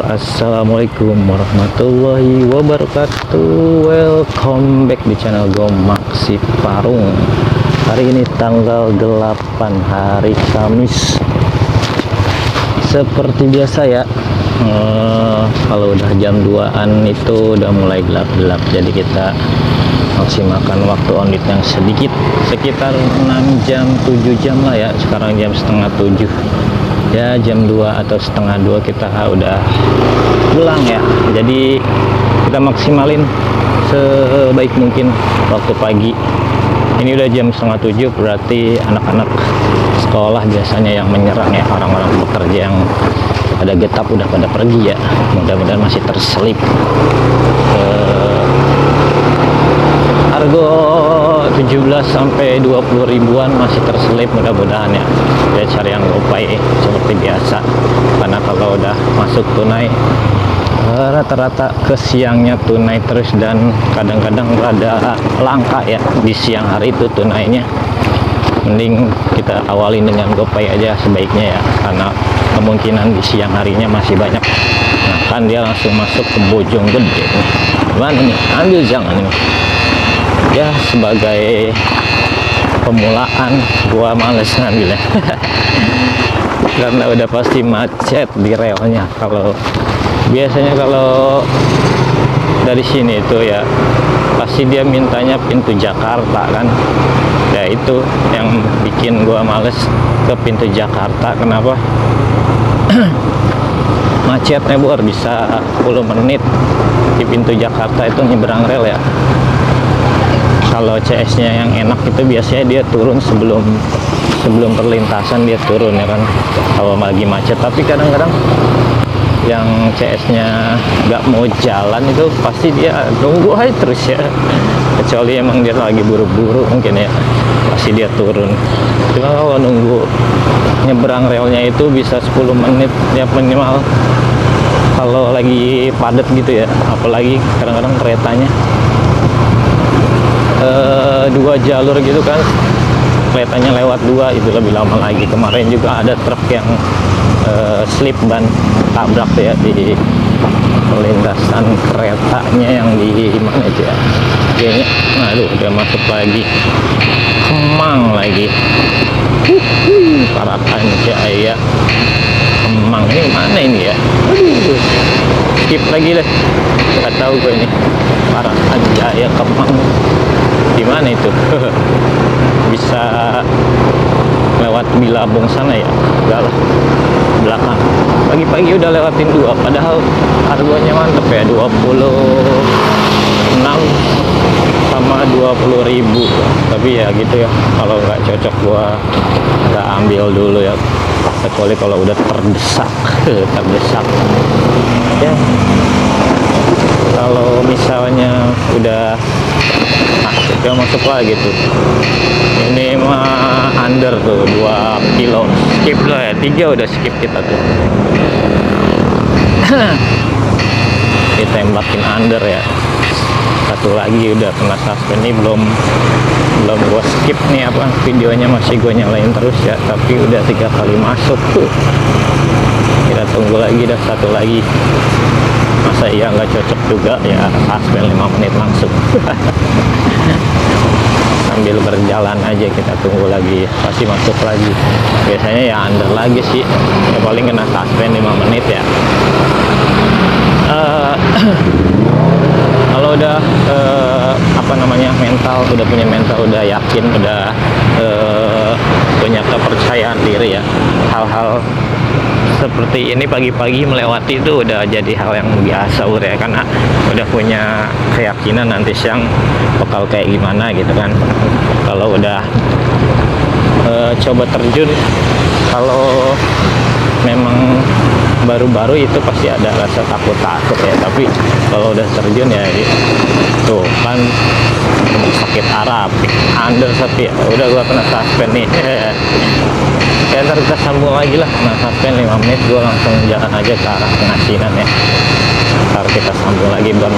Assalamualaikum warahmatullahi wabarakatuh. Welcome back di channel Gomak Si Parung. Hari ini tanggal 8 hari Kamis. Seperti biasa ya, kalau udah jam 2an itu udah mulai gelap-gelap. Jadi kita maksimalkan waktu on yang sedikit, sekitar 6 jam 7 jam lah ya. Sekarang jam setengah 7 ya, jam 2 atau setengah 2 kita udah pulang ya. Jadi kita maksimalin sebaik mungkin waktu pagi. Ini udah jam setengah 7, berarti anak-anak sekolah biasanya yang menyerang ya, orang-orang pekerja yang pada getap udah pada pergi ya. Mudah-mudahan masih terselip harga 17 sampai 20 ribuan masih terselip, mudah-mudahan ya. Ya cari yang GoPay seperti biasa, karena kalau udah masuk tunai rata-rata ke siangnya tunai terus, dan kadang-kadang rada langka ya di siang hari itu tunainya. Mending kita awali dengan GoPay aja sebaiknya ya, karena kemungkinan di siang harinya masih banyak. Nah kan dia langsung masuk ke Bojonggede nih. Gimana nih, ambil jangan ini ya, sebagai pemulaan gua males ngambilnya karena udah pasti macet di relnya. Kalau biasanya kalau dari sini itu ya pasti dia mintanya pintu Jakarta kan ya, itu yang bikin gua males ke pintu Jakarta. Kenapa? Macetnya bor, bisa 10 menit di pintu Jakarta itu nyebrang rel ya. Kalau CS-nya yang enak itu biasanya dia turun sebelum perlintasan, dia turun ya kan kalau lagi macet. Tapi kadang-kadang yang CS-nya nggak mau jalan itu pasti dia nunggu aja terus ya, kecuali emang dia lagi buru-buru mungkin ya, pasti dia turun. Cuma kalau nunggu nyebrang relnya itu bisa 10 menit ya minimal kalau lagi padat gitu ya, apalagi kadang-kadang keretanya 2 jalur gitu kan, keretanya lewat 2, itu lebih lama lagi. Kemarin juga ada truk yang slip ban, tabrak ya di lintasan keretanya yang di mana itu ya, kayaknya. Aduh, udah masuk lagi Kemang lagi, Parakan Jaya Kemang. Ini mana ini ya? Aduh, skip lagi deh, nggak tahu gue ini Parakan Jaya Kemang di mana itu. Bisa lewat Bilabong sana ya? Enggak lah, belakang. Pagi-pagi udah lewatin 2, padahal harganya mantep ya, 26 sama 20 ribu. Tapi ya gitu ya, kalau nggak cocok gua nggak ambil dulu ya, kecuali kalau udah terdesak terdesak ya. Kalau misalnya udah masuk lagi tuh, ini mah under tuh 2 kilo, skip lah ya, 3 udah skip kita tuh. Ditembakin under ya, satu lagi udah kena suspend. Ini belum gua skip nih, apa videonya masih gua nyalain terus ya, tapi udah 3 kali masuk tuh. Kita tunggu lagi, dah satu lagi. Masa iya nggak cocok juga ya, suspend 5 menit langsung. Sambil berjalan aja kita tunggu lagi, pasti masuk lagi. Biasanya ya under lagi sih ya, paling kena suspend 5 menit ya. Kalau udah apa namanya, mental, udah punya mental, udah yakin, udah punya kepercayaan diri ya, hal-hal seperti ini pagi-pagi melewati itu udah jadi hal yang biasa ya, karena udah punya keyakinan nanti siang bakal kayak gimana gitu kan. Kalau udah coba terjun, kalau memang baru-baru itu pasti ada rasa takut-takut ya, tapi kalau udah terjun ya tuh kan sakit arah under sepi, udah gua kena suspend nih. Ya ntar kita sambung lagi lah, kena suspend 5 menit, gua langsung jalan aja ke arah pengasinan ya. Ntar kita sambung lagi bang,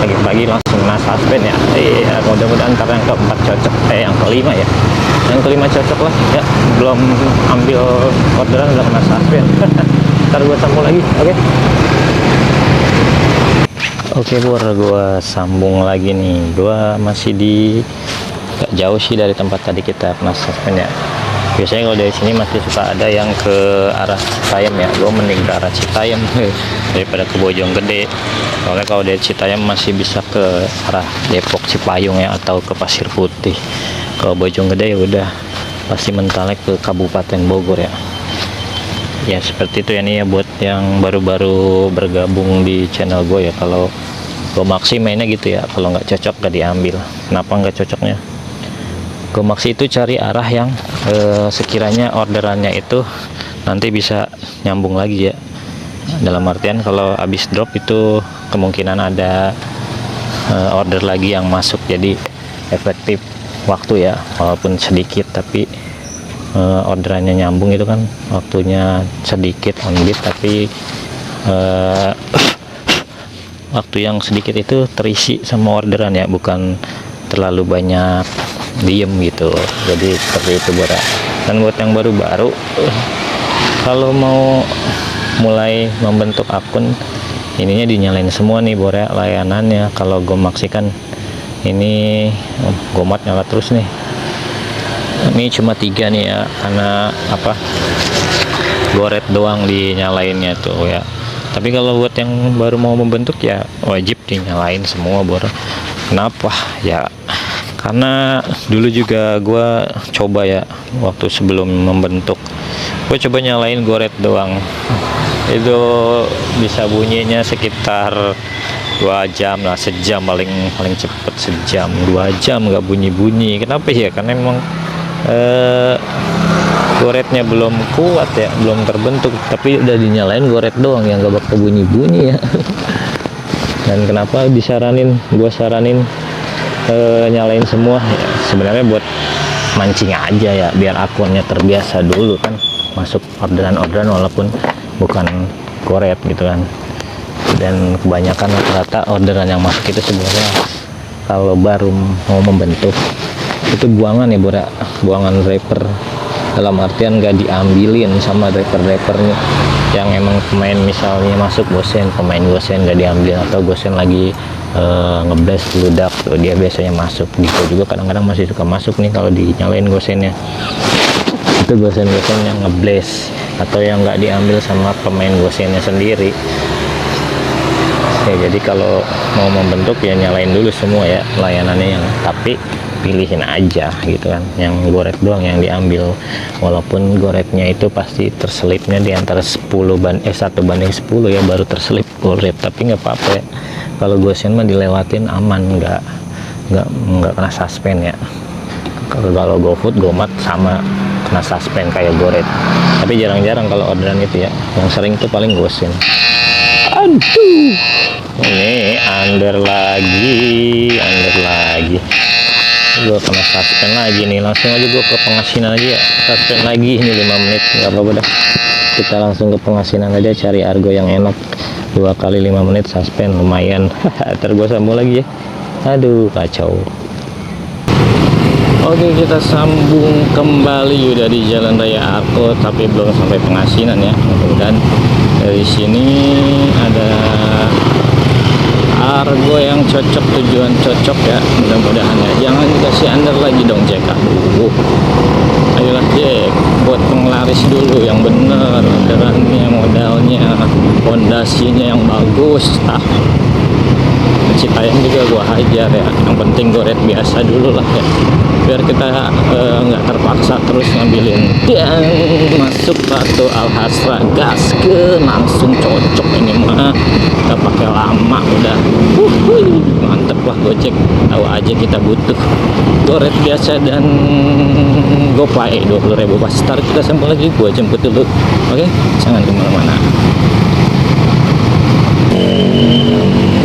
pagi-pagi langsung kena suspend ya. Iya, mudah-mudahan ntar yang keempat cocok, yang kelima ya, yang kelima cocok lah ya. Belum ambil orderan udah kena suspend. ntar gue sambung lagi. Oke Bor, gue sambung lagi nih. Gue masih di gak jauh sih dari tempat tadi kita kena suspend ya. Biasanya kalau dari sini masih suka ada yang ke arah Citayam ya. Gue mending ke arah Citayam daripada ke Bojonggede. Soalnya kalau dari Citayam masih bisa ke arah Depok Cipayung ya, atau ke Pasir Putih. Kalau Bojonggede ya udah pasti mentalnya ke Kabupaten Bogor ya. Ya seperti itu ya nih ya, buat yang baru-baru bergabung di channel gue ya. Kalau Gomaksi mainnya gitu ya, kalau nggak cocok gak diambil. Kenapa nggak cocoknya? Gomaksi itu cari arah yang sekiranya orderannya itu nanti bisa nyambung lagi ya. Dalam artian kalau habis drop itu kemungkinan ada order lagi yang masuk, jadi efektif waktu ya, walaupun sedikit tapi orderannya nyambung. Itu kan waktunya sedikit on beat, tapi waktu yang sedikit itu terisi sama orderan ya, bukan terlalu banyak diem gitu. Jadi seperti itu Bora. Dan buat yang baru-baru, kalau mau mulai membentuk akun, ininya dinyalain semua nih Bora layanannya. Kalau Gomaksi kan ini Gomat nyala terus nih. Ini cuma 3 nih ya, karena apa, goret doang dinyalainnya tuh ya. Tapi kalau buat yang baru mau membentuk ya wajib dinyalain semua Bor. Kenapa ya? Karena dulu juga gue coba ya, waktu sebelum membentuk gue coba nyalain goret doang, itu bisa bunyinya sekitar 2 jam lah, sejam paling cepet sejam 2 jam nggak bunyi-bunyi. Kenapa ya? Karena memang goretnya belum kuat ya, belum terbentuk, tapi udah dinyalain goret doang yang gak bakal bunyi-bunyi ya. Dan kenapa gue saranin nyalain semua ya, sebenarnya buat mancing aja ya, biar akunnya terbiasa dulu kan masuk orderan walaupun bukan goret gitu kan. Dan kebanyakan rata-rata orderan yang masuk itu sebenarnya kalau baru mau membentuk itu buangan ya Bora, buangan driver. Dalam artian gak diambilin sama drivernya yang emang pemain, misalnya masuk gosen, pemain gosen gak diambil, atau gosen lagi ngeblast ludak tuh, dia biasanya masuk gitu. Juga kadang-kadang masih suka masuk nih kalau dinyalain gosennya, itu gosen-gosen yang ngeblast atau yang gak diambil sama pemain gosennya sendiri ya. Jadi kalau mau membentuk ya nyalain dulu semua ya layanannya, yang tapi pilihin aja gitu kan, yang goret doang yang diambil, walaupun goretnya itu pasti terselipnya di antara 1 banding 10 ya, baru terselip goret. Tapi nggak apa-apa ya, kalau gosen mah dilewatin aman, nggak kena suspend ya. Kalau GoFood, Gomat sama kena suspend kayak goret, tapi jarang-jarang kalau orderan itu ya. Yang sering tuh paling gosen. Aduh, ini under lagi gue kena suspend lagi nih. Langsung aja gue ke pengasinan aja ya, suspend lagi ini 5 menit, nggak apa-apa dah, kita langsung ke pengasinan aja, cari argo yang enak. 2 kali 5 menit suspend lumayan. Ntar gue sambung lagi ya, aduh kacau. Oke, kita sambung kembali udah di Jalan Raya Arko, tapi belum sampai pengasinan ya. Dan dari sini ada argo yang cocok, tujuan cocok ya, mudah-mudahan ya. Jangan dikasih under lagi dong Jack. Ayolah Jack, buat penglaris dulu yang bener, orderannya, modalnya, fondasinya yang bagus. Citayam juga gua hajar ya, yang penting goret biasa dulu lah ya, biar kita nggak terpaksa terus ngambilin yang masuk batu Alhasra gas ke langsung cocok. Ini mah nggak pakai lama udah mantep lah. Gojek tahu aja kita butuh goret biasa dan GoPay 20.000 pas start. Kita sambung lagi, gua jemput dulu. Oke, jangan kemana-mana.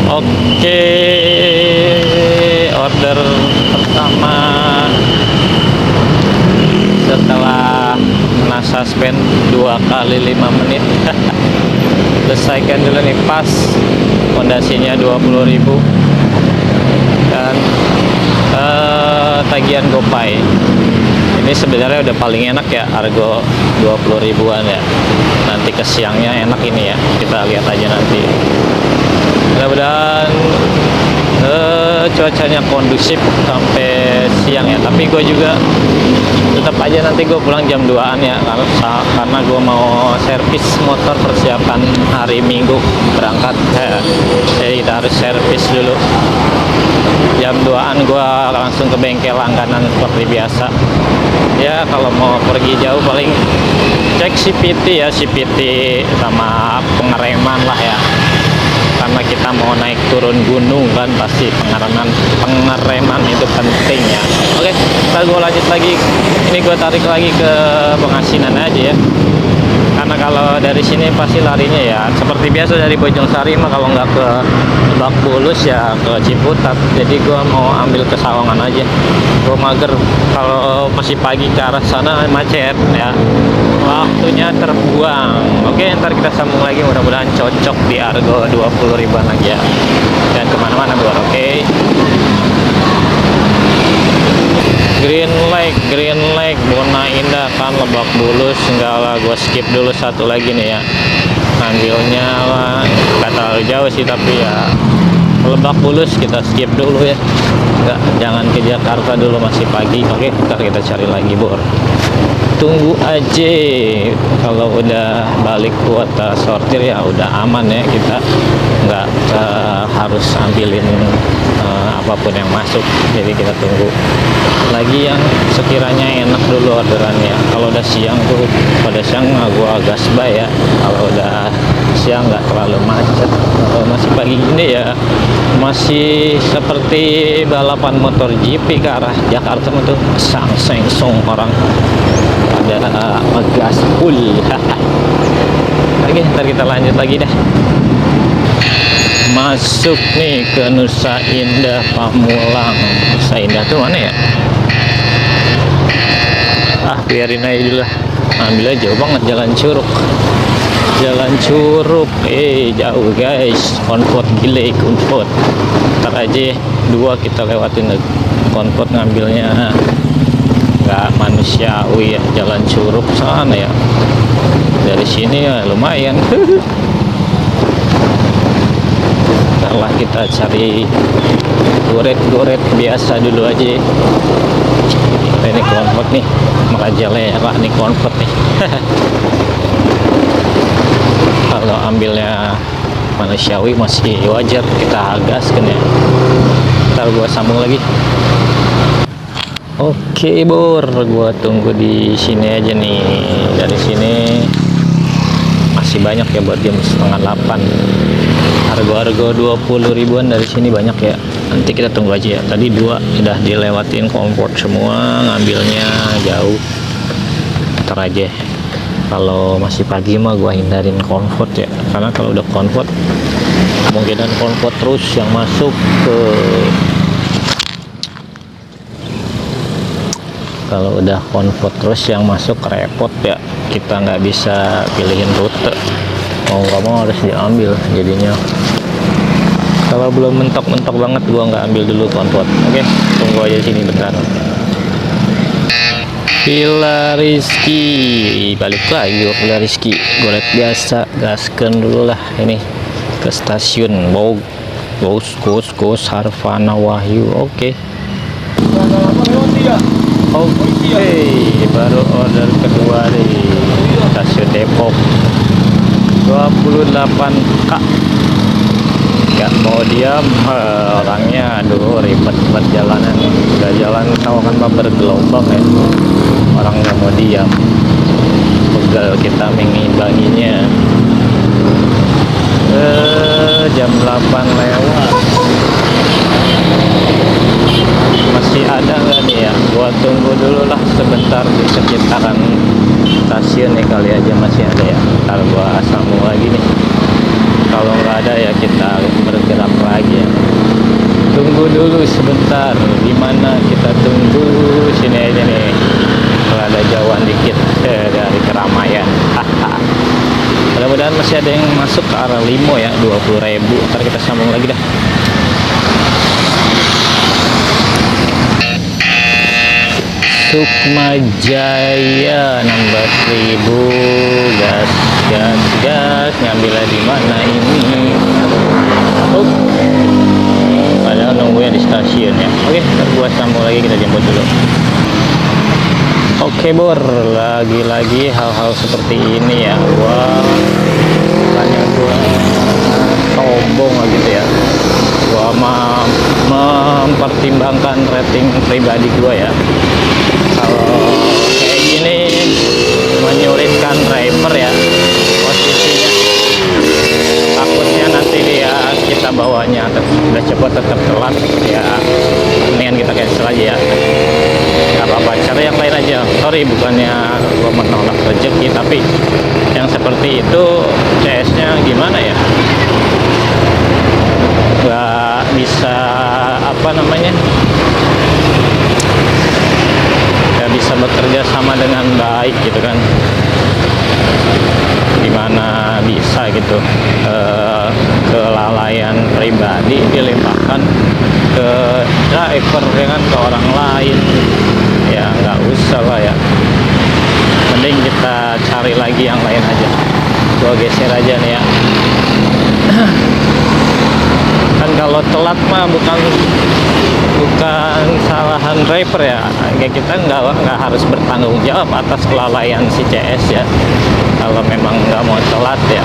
Oke, order pertama setelah kena suspend 2 kali 5 menit. Selesaikan dulu nih, pas fondasinya 20.000 dan tagihan GoPay Ini sebenarnya udah paling enak ya, harga 20 ribuan ya. Nanti ke siangnya enak ini ya, kita lihat aja nanti. Mudah-mudahan cuacanya kondusif sampai siang ya. Tapi gue juga tetap aja nanti gue pulang jam 2an ya, karena gue mau servis motor persiapan hari Minggu berangkat ya. Jadi kita harus servis dulu. Jam 2an gue langsung ke bengkel langganan seperti biasa ya. Kalau mau pergi jauh paling cek CPT ya, CPT sama pengereman lah ya, karena kita mau naik turun gunung kan pasti pengereman itu penting ya. Oke, ntar gue lanjut lagi. Ini gue tarik lagi ke Pengasinan aja ya, karena kalau dari sini pasti larinya ya seperti biasa dari Bojongsari mah, kalau nggak ke Lebak Bulus ya ke Ciputat. Jadi gue mau ambil ke Sawangan aja, gue mager kalau masih pagi ke arah sana macet ya, waktunya terbuang. Oke, ntar kita sambung lagi, mudah-mudahan cocok di harga 20 ribuan lagi ya, dan kemana-mana bro. Oke, Green Lake Bona Indah kan Lebak Bulus. Enggak lah, gue skip dulu satu lagi nih ya, ambilnya lah nggak terlalu jauh sih, tapi ya Lebak Bulus kita skip dulu ya. Enggak, jangan ke Jakarta dulu, masih pagi. Oke, ntar kita cari lagi bor. Tunggu aja, kalau udah balik kuota sortir ya udah aman ya, kita nggak harus ambilin apapun yang masuk. Jadi kita tunggu lagi yang sekiranya enak dulu orderannya. Kalau udah siang tuh, pada siang gua gasbay ya, kalau udah siang nggak terlalu macet. Kalau masih pagi gini ya masih seperti balapan motor GP ke arah Jakarta tuh, sengsong orang ada ngegas full. Oke, ntar kita lanjut lagi dah. Masuk nih ke Nusa Indah Pamulang. Nusa Indah tuh mana ya? Biarin aja dulu lah. Ambil aja, jauh banget Jalan Curug. Jalan Curug, jauh guys. Konvot gile, konvot. Ntar aja 2 kita lewatin konvot ngambilnya. Nggak manusiawi ya, Jalan Curug sana ya. Dari sini ya lumayan. Setelah kita cari goret biasa dulu aja. Ini konvot nih, Merajalela nih konvot nih. Kalau ambilnya manusiawi masih wajar, kita gaskan ya. Ntar gua sambung lagi. Oke bor, gua tunggu di sini aja nih. Dari sini masih banyak ya buat jam 7:30. Harga 20 ribuan dari sini banyak ya. Nanti kita tunggu aja ya. Tadi 2 udah dilewatin komfort semua, ngambilnya jauh. Ntar aja. Kalau masih pagi mah gua hindarin komfort ya, karena kalau udah komfort kemungkinan komfort terus yang masuk ke. Kalau udah konvot terus yang masuk repot ya, kita nggak bisa pilihin rute, mau nggak mau harus diambil jadinya. Kalau belum mentok-mentok banget gua nggak ambil dulu konvot. Oke, tunggu aja sini bentar. Villa Rizky, balik lagi Villa Rizky, goret biasa, gaskan dulu lah ini ke stasiun Bos Harvana Wahyu. Oke, baru order kedua di stasiun Depok 28K. Gak mau diam orangnya, aduh ribet jalanan. Udah jalan Sawangan mah bergelombang ya, orang gak mau diam, pegal kita mengimbanginya. Jam 8 lewat, masih ada nggak nih ya? Gua tunggu dulu lah sebentar di sekitaran stasiun nih, kali aja masih ada ya. Ntar gua sambung lagi nih. Kalau nggak ada ya kita bergerak lagi ya. Tunggu dulu sebentar. Gimana kita tunggu? Sini aja nih. Kalau ada jauhan dikit dari keramaian. Mudah-mudahan masih ada yang masuk ke arah Limo ya, 20 ribu. Ntar kita sambung lagi dah. Sukma Jaya 16.000. Gas gas gas, ngambilnya di mana ini? Padahal nunggunya di stasiun ya. Oke, ntar gua sambung lagi, kita jemput dulu. Oke Bor, lagi-lagi hal-hal seperti ini ya. Bukannya gua sombong gitu ya, gua mempertimbangkan rating pribadi gua ya. Kalau kayak gini menyulitkan driver ya posisinya, takutnya nanti dia kita bawanya udah cepet tetap telat ya, mendingan kita cancel aja ya. Gak apa-apa, cara yang lain aja. Sorry, bukannya gua menolak rezeki, tapi yang seperti itu CS nya gimana ya, gak bisa apa namanya, gak bisa bekerja sama dengan baik gitu kan. Dimana bisa gitu kelalaian pribadi dilimpahkan ke driver dengan ke orang lain ya, nggak usah lah ya, mending kita cari lagi yang lain aja. Gua geser aja nih ya. Kan kalau telat mah bukan kesalahan driver ya, kayak kita nggak harus bertanggung jawab atas kelalaian si CS ya. Kalau memang nggak mau telat ya,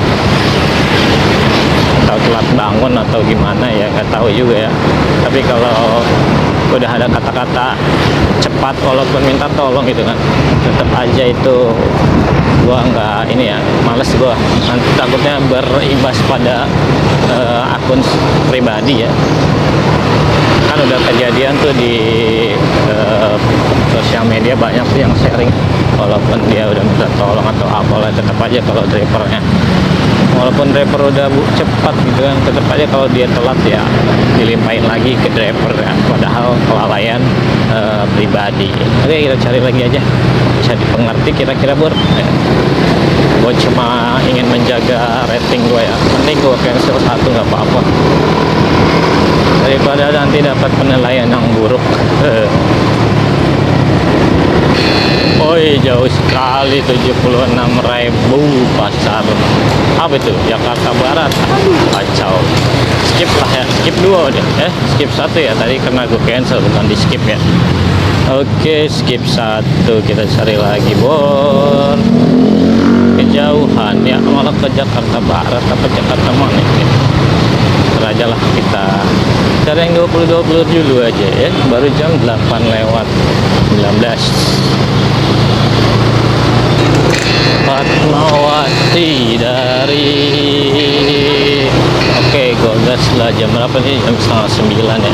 atau telat bangun atau gimana ya, nggak tahu juga ya. Tapi kalau udah ada kata-kata cepat walaupun minta tolong gitu kan, tetap aja itu gua nggak ini ya, males gua, nanti takutnya berimbas pada akun pribadi ya. Kan udah kejadian tuh di sosial media, banyak tuh yang sharing walaupun dia udah minta tolong atau apalah, tetap aja kalau drivernya, walaupun driver udah cepat gitu kan, tetap aja kalau dia telat ya dilimpahin lagi ke driver ya, padahal kelalaian pribadi. Oke, kita cari lagi aja, bisa dipengerti kira-kira Bor ya. Gue cuma ingin menjaga rating gue ya, mending gue cancel satu nggak apa-apa daripada nanti dapat penilaian yang buruk. Oi, jauh sekali, 76.000 pasar apa itu, Jakarta Barat. Aduh, kacau. Skip lah ya, skip 2 deh, skip 1 ya, tadi karena gue cancel bukan di skip ya. Oke, skip 1, kita cari lagi Bor. Kejauhan ya, malah ke Jakarta Barat apa Jakarta mana ya. Aja lah, kita cari yang 20-20 dulu aja ya, baru jam 8:19. Fatmawati dari gua gas lah. Jam berapa nih? Jam 8:30 ya.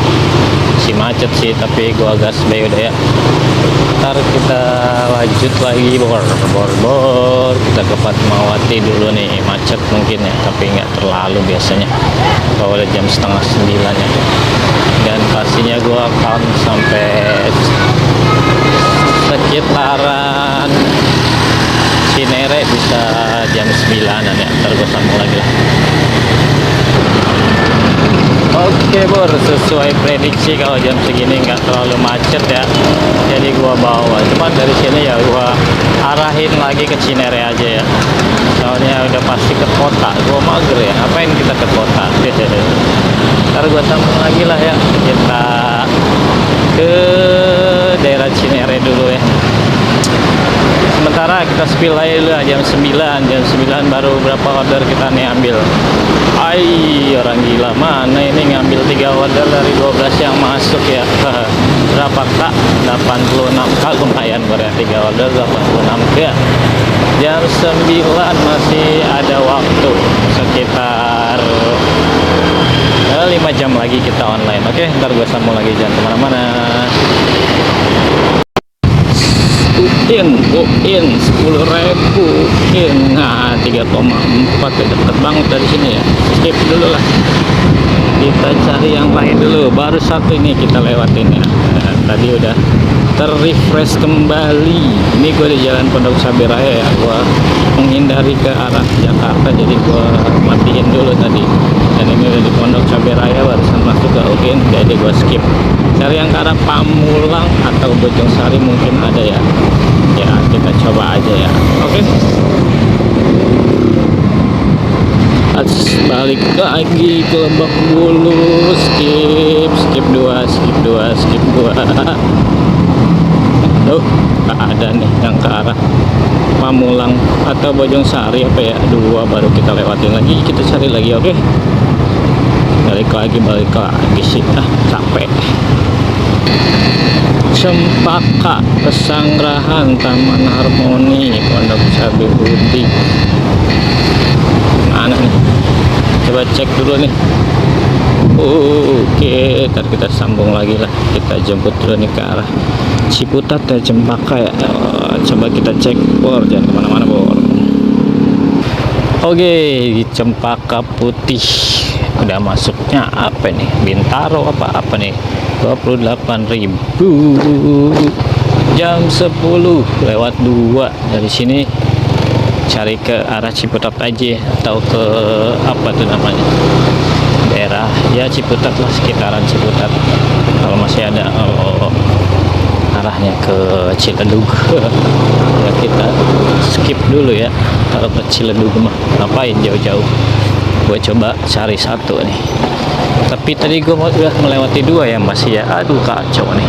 Si macet sih, tapi gua gas bay udah ya. Ntar kita lanjut lagi bor. Kita ke Fatmawati dulu nih, macet mungkin ya, tapi nggak terlalu biasanya kalau udah jam 8:30 ya. Dan pastinya gua count sampai sekitaran Cinere bisa jam 9-an ya. Ntar gua sambung lagi lah. Oke bor, sesuai prediksi kalau jam segini nggak terlalu macet ya, jadi gua bawa, cuman dari sini ya gua arahin lagi ke Cinere aja ya, soalnya udah pasti ke kota. Gua mager ya, ngapain kita ke kota. Ntar gua sambung lagi lah ya, kita ke daerah Cinere dulu ya. Sementara kita spill aja dulu jam 9 baru berapa order kita nih ambil. Orang gila mana ini ngambil 3 order dari 12 yang masuk ya. Berapa kak? 86 kak, lumayan berarti 3 order 86 ya. Jam 9 masih ada waktu, sekitar 5 jam lagi kita online. Oke, ntar gue sambung lagi, jangan kemana-mana. in 10.000 nah 3,4 deket banget dari sini ya. Skip dulu lah, kita cari yang lain dulu. Baru satu ini kita lewatin ya. Tadi udah terrefresh kembali. Ini gue di Jalan Pondok Cabe Raya ya, gue menghindari ke arah Jakarta, jadi gue matiin dulu tadi. Dan ini udah di Pondok Cabe Raya, barusan masuk ke UGN, jadi gue skip. cari yang ke arah Pamulang atau Bojongsari mungkin ada ya. Ya kita coba aja ya. Oke. Balik lagi ke Lebak Bulus. Skip 2 tuh gak ada nih yang ke arah Pamulang atau Bojongsari apa ya, 2 baru kita lewatin lagi, kita cari lagi. Oke, balik lagi sih, capek. Cempaka, Pesanggerahan, Taman Harmoni, Pondok Cabe Putih. Mana nih, coba cek dulu nih. Oke, ntar kita sambung lagi lah, kita jemput dulu nih ke arah Ciputat ya, Cempaka ya. Coba kita cek, Bor, jangan kemana-mana, Bor. Oke, Cempaka Putih udah masuknya apa nih, Bintaro apa nih, 28.000 jam 10 lewat 2 dari sini. Cari ke arah Ciputat aja atau ke apa tuh namanya, daerah ya Ciputat lah, sekitaran Ciputat kalau masih ada. Arahnya ke Ciledug ya kita skip dulu ya. Kalau ke Ciledug mah ngapain jauh-jauh, gue coba cari satu nih, tapi tadi gue udah melewati 2 ya masih ya. Aduh kacau nih,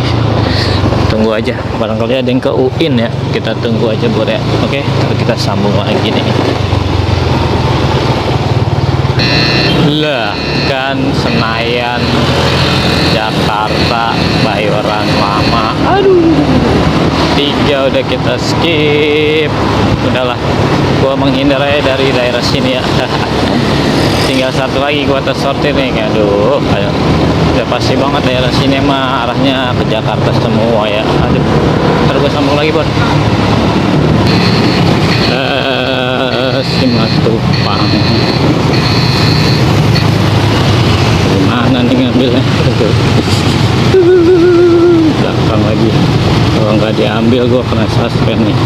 tunggu aja, barangkali ada yang ke UIN ya, kita tunggu aja, Bor ya. Oke, kita sambung lagi nih. Lah kan Senayan, Jakarta, Bayoran Lama, aduh 3 udah kita skip. Udahlah, gua menghindar aja dari daerah sini ya. Tinggal satu lagi gua tersortir nih. Aduh, ayo. Udah pasti banget daerah sini mah arahnya ke Jakarta semua ya. Aduh, terus gua sambung lagi, Bor. Simatupang. Mana nih ngambilnya? Belakang lagi. Kalau nggak diambil gue kena suspend nih.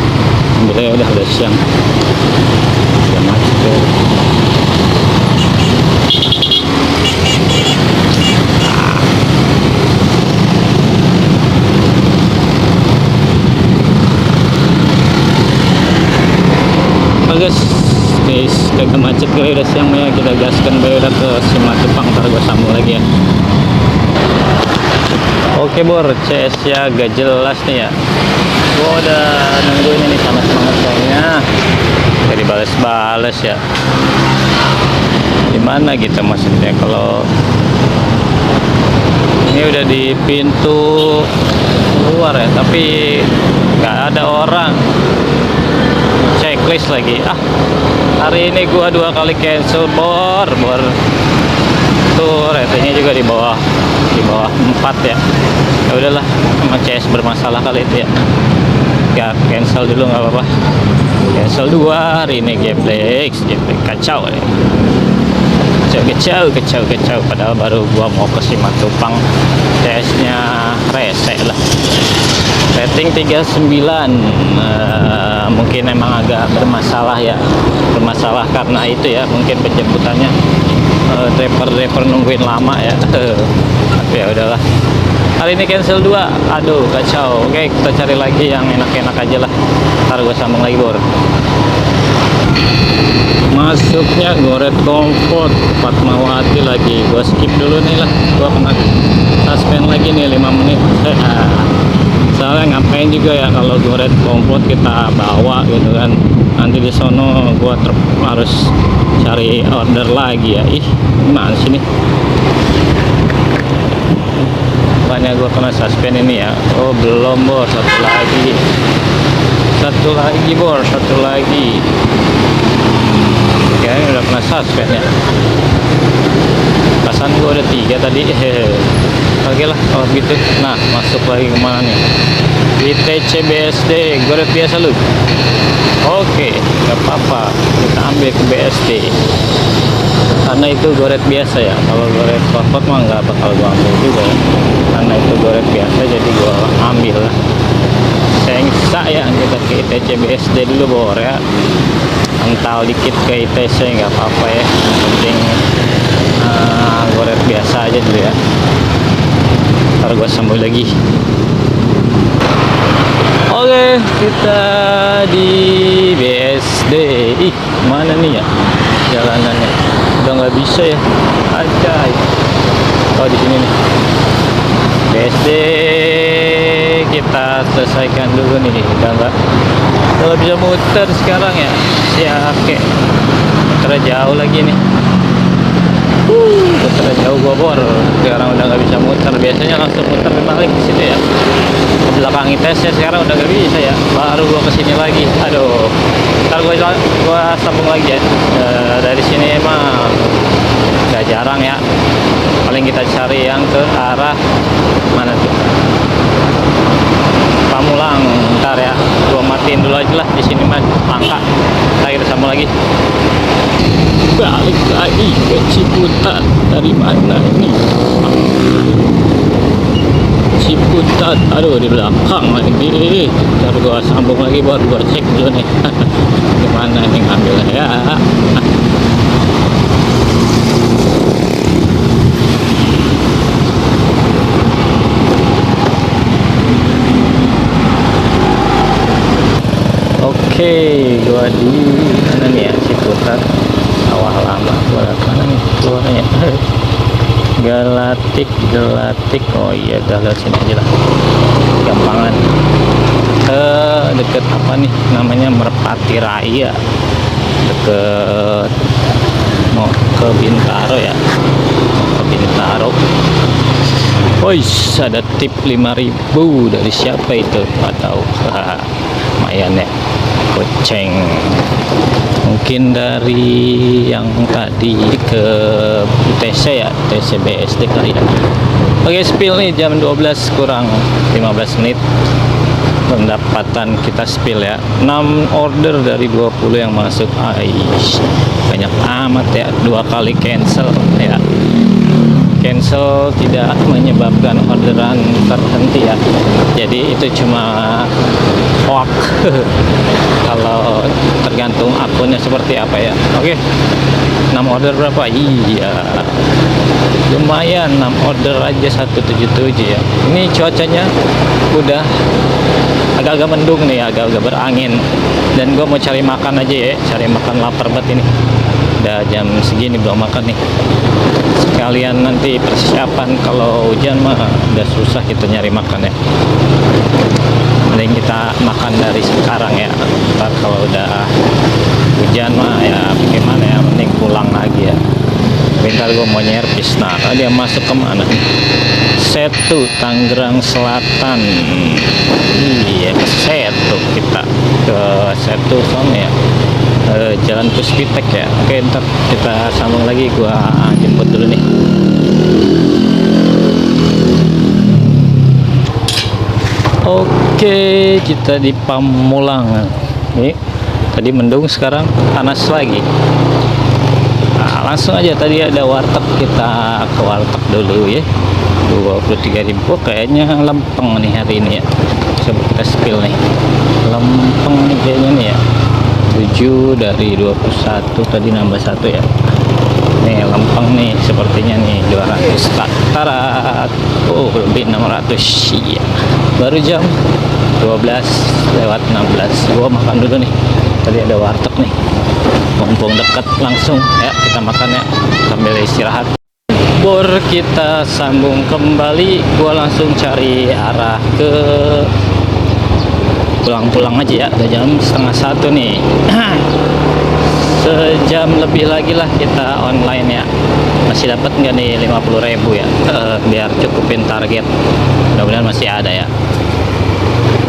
Ambilnya udah siang. Udah macet ya. Guys, kagak macet kali, udah siang ya, kita gaskan udah ke Simatupang. Ntar gue sambung lagi ya. Oke, Bor, CS ya gak jelas nih ya. Gue udah nungguin ini sama semangat soalnya gak dibales-bales ya. Dimana kita maksudnya, kalau ini udah di pintu keluar ya, tapi gak ada orang. Checklist lagi. Hari ini gua 2 kali cancel, Bor. Tuh ratingnya juga di bawah 4 ya. Ya udahlah, emang CS bermasalah kali itu ya. Ya cancel dulu nggak apa-apa. Cancel 2 hari ini, gameplay kacau ya. Kacau. Padahal baru gua mau ke Simatupang, CS-nya rese lah. Rating 39. Mungkin emang agak bermasalah ya, karena itu ya, mungkin penjemputannya driver nungguin lama ya. Tapi ya udahlah, hari ini cancel 2. Aduh kacau. Oke, kita cari lagi yang enak-enak aja lah. Ntar gue sambung lagi, Bor. Masuknya Goret Comfort Fatmawati lagi. Gue skip dulu nih lah, gue kena suspend lagi nih 5 menit. Soalnya ngapain juga ya kalau Goret Comfort kita bawa gitu kan, nanti di sono gua harus cari order lagi ya. Ih, gimana sih nih, makanya gua kena suspend ini ya. Oh belum, Bor, satu lagi Bor, satu lagi ya. Ini udah kena suspend ya, pasan gua ada 3 tadi. Oke lah kalau gitu. Nah, masuk lagi kemana nih? ITC BSD, Goret biasa lu. Oke, gak apa-apa, kita ambil ke BSD karena itu Goret biasa ya. Kalau Goret Comfort mah nggak bakal gua ambil juga ya, karena itu Goret biasa, jadi gua ambil lah. Sengsa ya, kita ke ITC BSD dulu, Bor ya. Mental dikit ke ITC nggak apa-apa ya, penting Goret biasa aja dulu ya. Ntar gue sambung lagi. Oke, kita di BSD. Ih, mana nih ya jalanannya? Udah nggak bisa ya. Acay. Oh, di sini nih. BSD kita selesaikan dulu nih. Udah nggak bisa muter sekarang ya. Oke. Muter jauh lagi nih. Muter jauh Bogor. Sekarang udah nggak bisa muter. Biasanya langsung muter balik ke situ ya. Ke belakang ITS ya, sekarang udah nggak bisa ya. Baru gua kesini lagi. Aduh. Ntar gua sambung lagi ya. Dari sini emang nggak jarang ya. Paling kita cari yang ke arah mana tuh? Pamulang. Ntar ya. Gua matiin dulu aja lah di sini mah langka. Ntar kita sambung lagi. Balik lagi ke Ciputat. Dari mana ini? Ciputat, aduh di belakang lagi. Ntar gua sambung lagi, baru gua cek dulu nih gimana nih ngambilnya ya. Oke, gua di mana nih ya, Ciputat sawah lama. Gua mana nih keluarnya? Galatik. Oh iya, udah lewat sini aja lah, gampangan. Deket apa nih namanya, Merpati Raya, deket mau ke Bintaro ya, mau ke Bintaro. Wois, ada tip 5.000 dari siapa itu? Nggak tahu. Lumayan ya, goceng. Mungkin dari yang tadi ke TC ya, TC BSD kali ya. Oke, spill nih jam 12 kurang 15 menit. Pendapatan kita spill ya, 6 order dari 20 yang masuk. Aish, banyak amat ya. 2 kali cancel ya. Cancel tidak menyebabkan orderan terhenti ya, jadi itu cuma hoax. Kalau tergantung akunnya seperti apa ya. Oke, 6 order berapa? Iya, lumayan, 6 order aja 177 ya. Ini cuacanya udah agak-agak mendung nih, agak-agak berangin, dan gue mau cari makan aja ya, cari makan, lapar banget ini. Udah jam segini belum makan nih. Sekalian nanti persiapan kalau hujan mah udah susah kita nyari makan ya. Mending kita makan dari sekarang ya. Ntar kalau udah hujan mah ya bagaimana ya, mending pulang lagi ya. Bentar gue mau nyervis. Nah, dia masuk kemana? Setu, Tangerang Selatan. Iya, ke Setu, kita ke Setu soalnya ya. Jalan Puspitek ya. Oke, ntar kita sambung lagi, gua jemput dulu nih. Oke, kita di Pamulang nih. Tadi mendung, sekarang panas lagi. Nah, langsung aja, tadi ada warteg, kita ke warteg dulu ya. 23.000 kayaknya lempeng nih hari ini ya. Coba kita spill nih. Lempeng nih kayaknya nih ya. 7 dari 21, tadi nambah 1 ya. Nih lempeng nih sepertinya nih, 200 tarat. Oh, lebih 600. Iya, baru jam 12:16. Gua makan dulu nih, tadi ada warteg nih, mumpung dekat, langsung ya kita makan ya sambil istirahat. Kita sambung kembali. Gua langsung cari arah ke pulang aja ya, udah jam 12:30 nih. Sejam lebih lagi lah kita online ya. Masih dapat nggak nih 50.000 ya, biar cukupin target. Mudah-mudahan masih ada ya.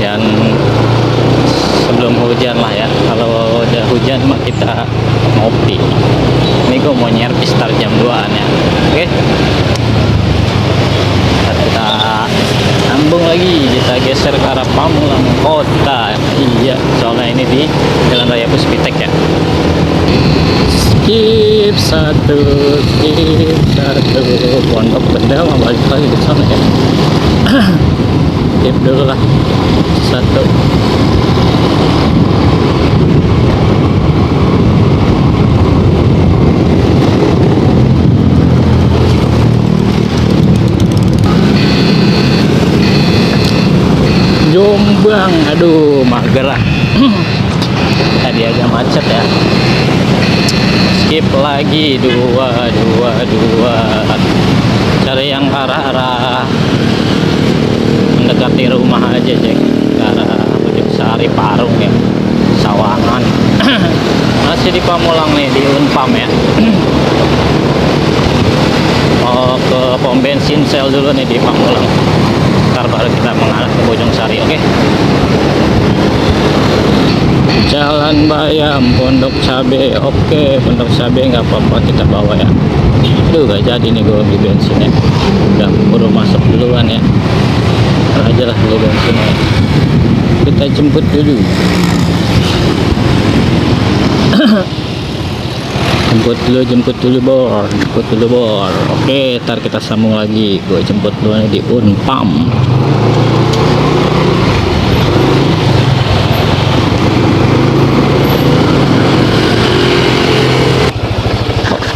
Dan sebelum hujan lah ya, kalau udah hujan mah kita ngopi. Ini gue mau nyervis start jam 2an ya. Oke, kita sambung lagi, kita geser ke arah Pamulang Kota. Iya, soalnya ini di Jalan Raya Puspitek ya. Skip satu, Pondok Benda mah balik lagi ke sana ya. Skip dulu lah satu. Pamulang, aduh mager lah. Tadi aja macet ya. Skip lagi, dua. Cari yang arah mendekati rumah aja, cek. Ke arah Bojong Sari, Parung ya, Sawangan. Masih di Pamulang nih, di Unpam ya. Mau ke pom bensin Shell dulu nih di Pamulang. Ntar baru kita mengarah ke Bojong Sari, oke? Jalan Bayam, Pondok Cabe, oke. Pondok Cabe nggak apa-apa kita bawa ya. Aduh, gak jadi nih gue beli bensin ya. Udah buru masuk duluan ya. Ntar aja lah beli bensin ya. Kita jemput dulu. jemput dulu bor. Oke, ntar kita sambung lagi. Gue jemput dulu nih di Unpam.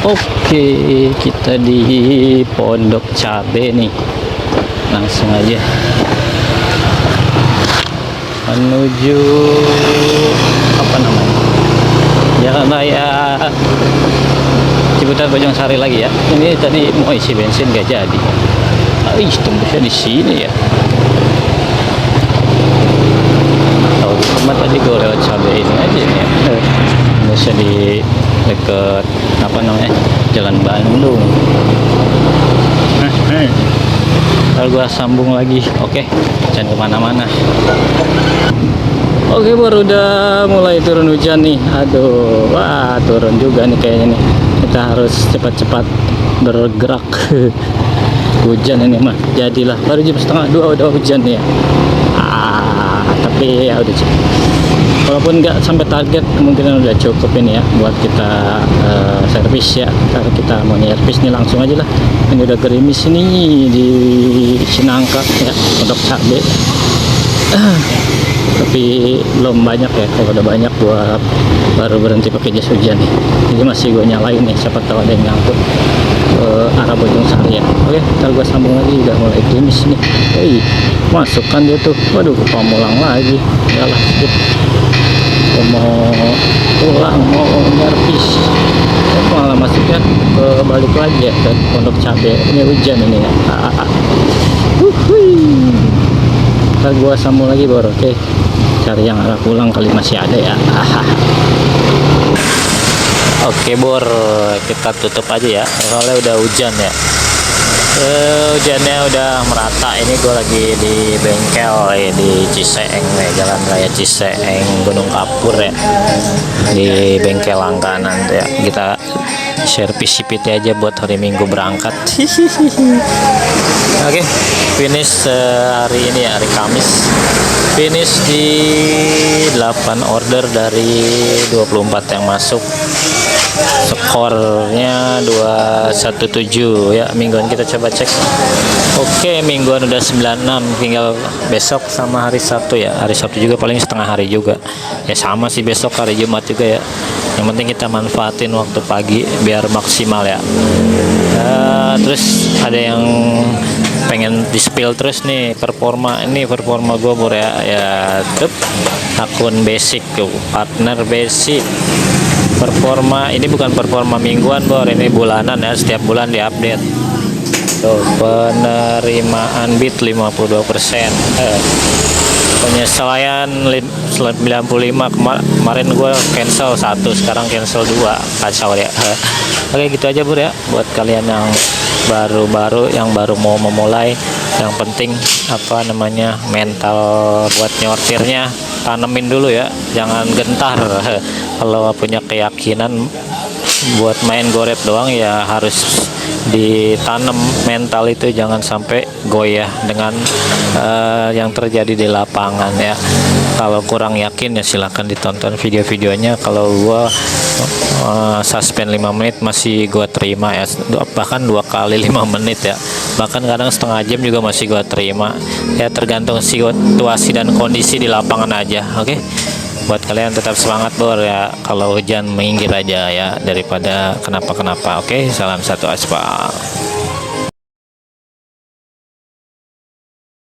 Oke, kita di Pondok Cabe nih. Langsung aja menuju apa namanya, Jalan Raya Ciputat Bojong Sari lagi ya. Ini tadi mau isi bensin gak jadi. Tembusnya di sini ya. Tahu cuma tadi gue lewat Cabe ini aja nih ya. Tembusnya di deket apa namanya, Jalan Bandung. Lalu gua sambung lagi, oke? Jangan kemana-mana. Oke, baru udah mulai turun hujan nih. Aduh, wah turun juga nih kayaknya nih. Kita harus cepat-cepat bergerak. Hujan ini mah, jadilah baru jam 1:30 udah hujan nih ya. Tapi ya udah cukup. Walaupun nggak sampai target, kemungkinan udah cukup ini ya buat kita servis ya. Kalau kita mau servis nih langsung aja lah. Ini udah gerimis ini di Sinangka ya, Pondok Cabe. Tapi belum banyak ya. Kalau udah banyak gua baru berhenti pakai jas hujan nih. Jadi masih gue nyalain nih, siapa tahu ada yang nyangkut ke arah Bojong Sari ya. Oke, ntar gua sambung lagi, udah mulai gerimis nih. Masukkan dia tuh. Waduh, ke Pamulang lagi. Yalah, skip. Mau pulang, mau nyervis, malah masuknya ke balik lagi ya ke Pondok Cabe. Ini hujan ini ya. Ntar gua sambung lagi bor, oke? Cari yang arah pulang kali masih ada ya. Oke bor, kita tutup aja ya, soalnya udah hujan ya. Hujannya udah merata. Ini gue lagi di bengkel ya, di Ciseeng nih, Jalan Raya Ciseeng Gunung Kapur ya, di bengkel langganan ya. Kita servis CPT aja buat hari Minggu berangkat. Oke, finish hari ini ya, hari Kamis. Finish di 8 order dari 24 yang masuk. Skornya 217 ya. Mingguan kita coba cek. Oke, mingguan udah 96, tinggal besok sama hari Sabtu ya. Hari Sabtu juga paling setengah hari juga ya, sama sih besok hari Jumat juga ya. Yang penting kita manfaatin waktu pagi biar maksimal ya. Terus ada yang pengen di spill terus nih performa gue bor ya, akun basic tuh, partner basic. Performa ini bukan performa mingguan bor, ini bulanan ya, setiap bulan diupdate. Tuh, penerimaan bit 52%, penyesuaian 95. Kemarin gue cancel 1, sekarang cancel 2, kacau ya. Oke, gitu aja bor ya, buat kalian yang baru mau memulai, yang penting apa namanya, mental buat nyortirnya tanemin dulu ya, jangan gentar. Kalau punya keyakinan buat main goret doang ya harus ditanam mental itu, jangan sampai goyah dengan yang terjadi di lapangan ya. Kalau kurang yakin ya silahkan ditonton video-videonya. Kalau gua suspend 5 menit masih gua terima ya, bahkan 2 kali 5 menit ya, bahkan kadang setengah jam juga masih gua terima ya, tergantung situasi dan kondisi di lapangan aja. Oke, buat kalian tetap semangat bor ya, kalau hujan minggir aja ya daripada kenapa-kenapa. Oke, salam satu aspal.